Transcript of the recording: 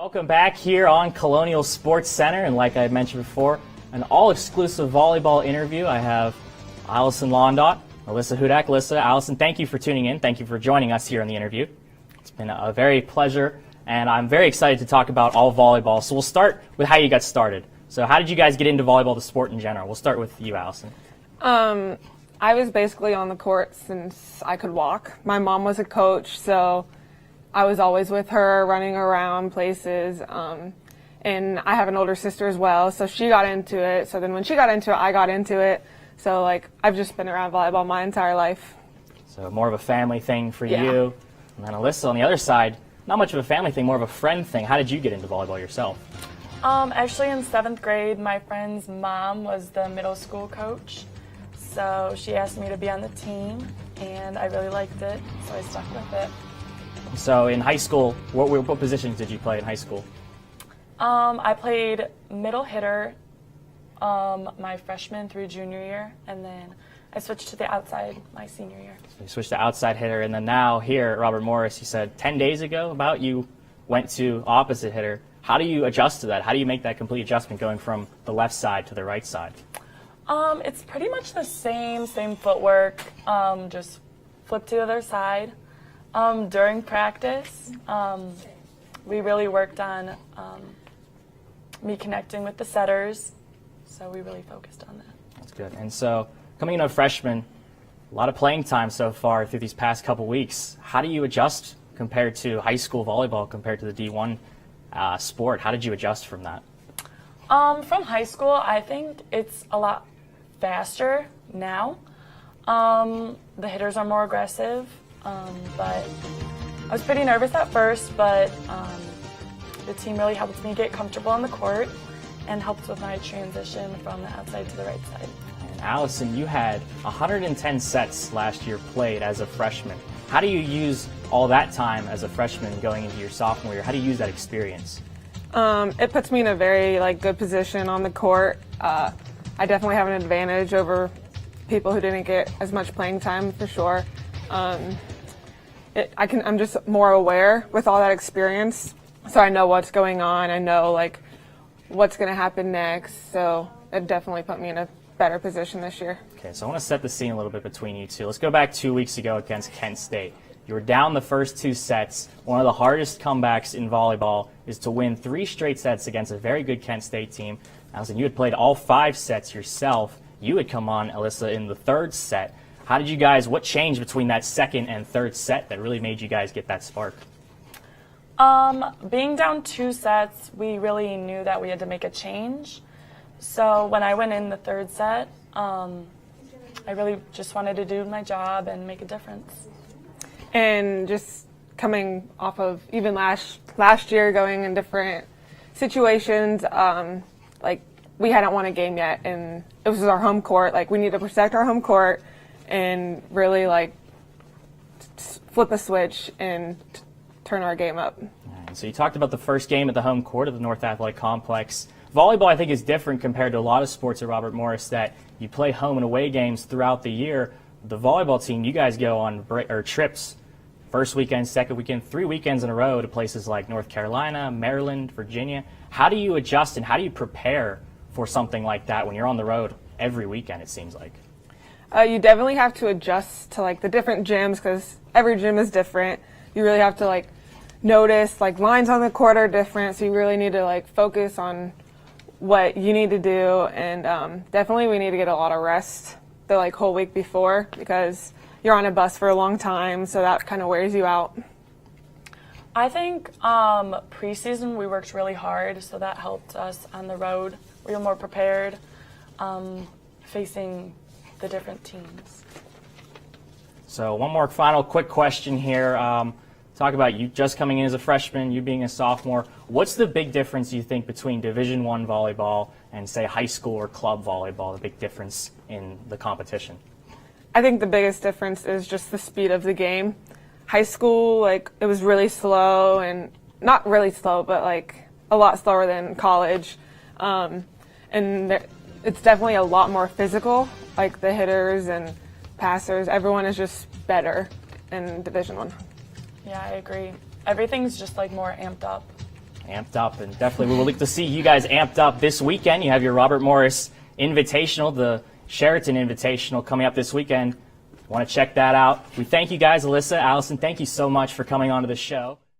Welcome back here on Colonial Sports Center, and like I mentioned before, an all-exclusive volleyball interview. I have Alyson Londot, Alyssa Hudak. Alyssa, Alyson, thank you for tuning in. Thank you for joining us here on the interview. It's been a very pleasure, and I'm very excited to talk about all volleyball. So we'll start with how you got started. So how did you guys get into volleyball, the sport in general? We'll start with you, Alyson. I was basically on the court since I could walk. My mom was a coach, so I was always with her, running around places. And I have an older sister as well, so she got into it. So then when she got into it, I got into it. So I've just been around volleyball my entire life. So more of a family thing for Yeah. you. And then Alyssa, on the other side, not much of a family thing, more of a friend thing. How did you get into volleyball yourself? Actually, in 7th grade, my friend's mom was the middle school coach. So she asked me to be on the team, and I really liked it, so I stuck with it. So in high school, what positions did you play in high school? I played middle hitter my freshman through junior year, and then I switched to the outside my senior year. So you switched to outside hitter, and then now here at Robert Morris, you said 10 days ago about you went to opposite hitter. How do you adjust to that? How do you make that complete adjustment going from the left side to the right side? It's pretty much the same footwork, just flip to the other side. During practice, we really worked on me connecting with the setters, so we really focused on that. That's good. And so coming into a freshman, a lot of playing time so far through these past couple weeks. How do you adjust compared to high school volleyball, compared to the D1 sport? How did you adjust from that? From high school, I think it's a lot faster now. The hitters are more aggressive, but I was pretty nervous at first, but the team really helped me get comfortable on the court and helped with my transition from the outside to the right side. And Alyson, you had 110 sets last year played as a freshman. How do you use all that time as a freshman going into your sophomore year? How do you use that experience? It puts me in a very good position on the court. I definitely have an advantage over people who didn't get as much playing time, for sure. I'm just more aware with all that experience, so I know what's going on. I know what's going to happen next. So it definitely put me in a better position this year. Okay, so I want to set the scene a little bit between you two. Let's go back 2 weeks ago against Kent State. You were down the first 2 sets. One of the hardest comebacks in volleyball is to win 3 straight sets against a very good Kent State team. Alyson, you had played all 5 sets yourself. You had come on, Alyssa, in the 3rd set. How did you guys, what changed between that 2nd and 3rd set that really made you guys get that spark? Being down 2 sets, we really knew that we had to make a change. So when I went in the 3rd set, I really just wanted to do my job and make a difference. And just coming off of even last year, going in different situations, we hadn't won a game yet, and it was our home court. We need to protect our home court and really flip a switch and turn our game up. Right, so you talked about the first game at the home court of the North Athletic Complex. Volleyball, I think, is different compared to a lot of sports at Robert Morris that you play home and away games throughout the year. The volleyball team, you guys go on trips, first weekend, second weekend, 3 weekends in a row to places like North Carolina, Maryland, Virginia. How do you adjust and how do you prepare for something like that when you're on the road every weekend, it seems like? You definitely have to adjust to the different gyms, because every gym is different. You really have to notice lines on the court are different, so you really need to focus on what you need to do, and definitely we need to get a lot of rest the whole week before, because you're on a bus for a long time, so that kind of wears you out. I think preseason we worked really hard, so that helped us on the road. We were more prepared facing the different teams. So one more final quick question here. Talk about you just coming in as a freshman, you being a sophomore. What's the big difference, you think, between Division I volleyball and, say, high school or club volleyball, the big difference in the competition? I think the biggest difference is just the speed of the game. High school, it was really slow, and not really slow, but a lot slower than college. And it's definitely a lot more physical. The hitters and passers, everyone is just better in Division I. Yeah, I agree. Everything's just more amped up. Amped up, and definitely we will look to see you guys amped up this weekend. You have your Robert Morris Invitational, the Sheraton Invitational, coming up this weekend. Want to check that out. We thank you guys, Alyssa, Alyson, thank you so much for coming on to the show.